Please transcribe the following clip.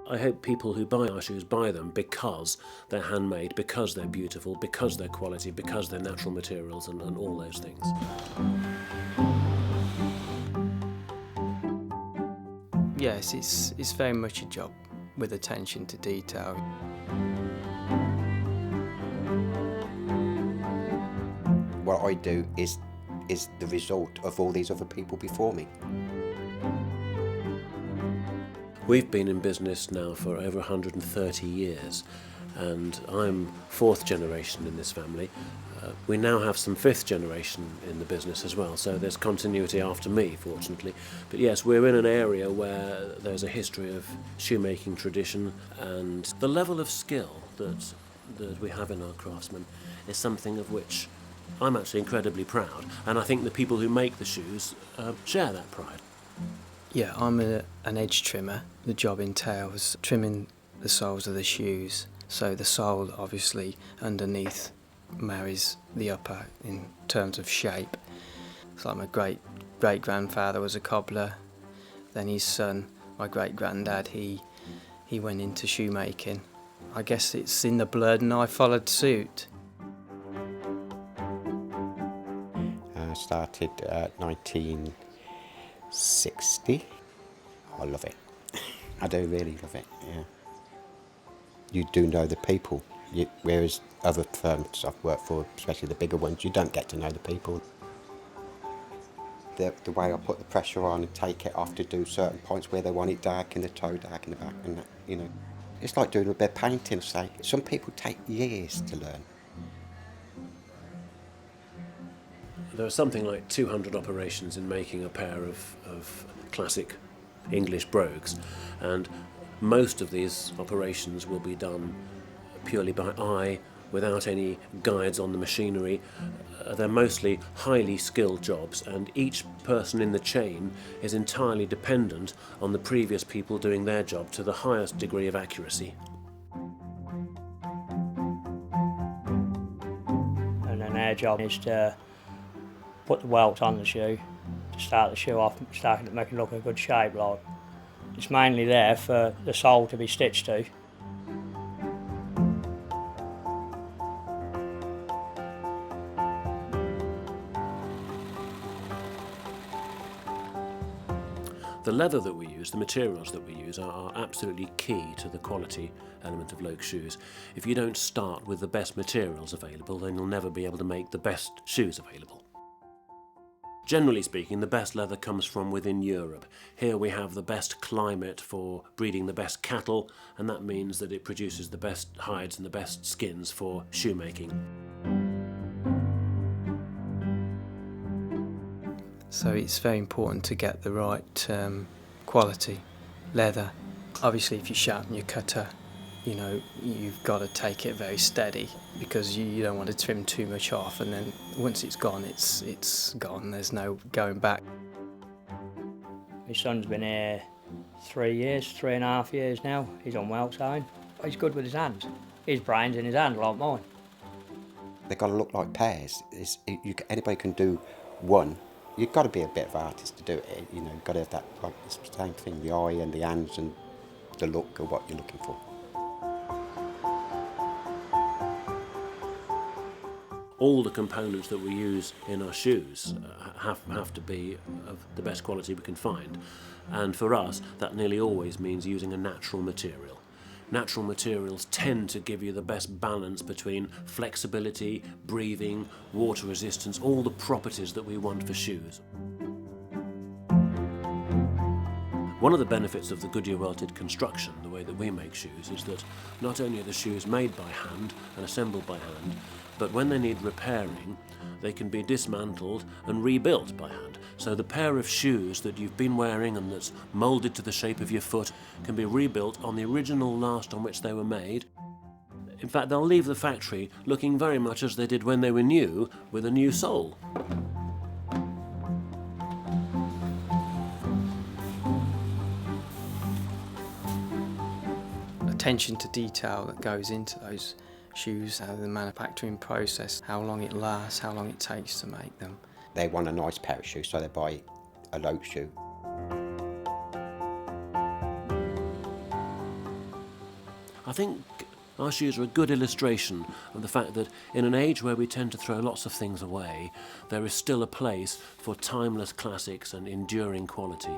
I hope people who buy our shoes buy them because they're handmade, because they're beautiful, because they're quality, because they're natural materials and all those things. Yes, it's very much a job with attention to detail. What I do is the result of all these other people before me. We've been in business now for over 130 years, and I'm fourth generation in this family. We now have some fifth generation in the business as well, so there's continuity after me, fortunately. But yes, we're in an area where there's a history of shoemaking tradition, and the level of skill that we have in our craftsmen is something of which I'm actually incredibly proud, and I think the people who make the shoes share that pride. Yeah, I'm an edge trimmer. The job entails trimming the soles of the shoes, so the sole obviously underneath marries the upper in terms of shape. It's like my great-grandfather was a cobbler, then his son, my great-granddad, he went into shoemaking. I guess it's in the blood and I followed suit. I started 1960. I love it. I do really love it, yeah. You do know the people, whereas other firms I've worked for, especially the bigger ones, you don't get to know the people. The way I put the pressure on and take it off to do certain points where they want it dark in the toe, dark in the back, and that, you know. It's like doing a bit of painting, say. Some people take years to learn. There are something like 200 operations in making a pair of classic English brogues, and most of these operations will be done purely by eye, without any guides on the machinery. They're mostly highly skilled jobs, and each person in the chain is entirely dependent on the previous people doing their job to the highest degree of accuracy. And then our job is to put the welt on the shoe, to start the shoe off, start to make it look a good shape. Like. It's mainly there for the sole to be stitched to. The leather that we use, the materials that we use are absolutely key to the quality element of Loake shoes. If you don't start with the best materials available, then you'll never be able to make the best shoes available. Generally speaking, the best leather comes from within Europe. Here we have the best climate for breeding the best cattle, and that means that it produces the best hides and the best skins for shoemaking. So it's very important to get the right quality leather. Obviously, if you sharpen your cutter, you know, you've got to take it very steady because you don't want to trim too much off, and then once it's gone, it's gone. There's no going back. My son's been here 3.5 years now. He's on welt time. He's good with his hands. His brain's in his hand like mine. They've got to look like pairs. Anybody can do one. You've got to be a bit of an artist to do it. You know, you've got to have that, like, the same thing, the eye and the hands and the look of what you're looking for. All the components that we use in our shoes have to be of the best quality we can find. And for us, that nearly always means using a natural material. Natural materials tend to give you the best balance between flexibility, breathing, water resistance, all the properties that we want for shoes. One of the benefits of the Goodyear welted construction, the way that we make shoes, is that not only are the shoes made by hand and assembled by hand, but when they need repairing, they can be dismantled and rebuilt by hand. So the pair of shoes that you've been wearing and that's moulded to the shape of your foot can be rebuilt on the original last on which they were made. In fact, they'll leave the factory looking very much as they did when they were new, with a new sole. Attention to detail that goes into those shoes, how the manufacturing process, how long it lasts, how long it takes to make them. They want a nice pair of shoes, so they buy a Loake shoe. I think our shoes are a good illustration of the fact that in an age where we tend to throw lots of things away, there is still a place for timeless classics and enduring quality.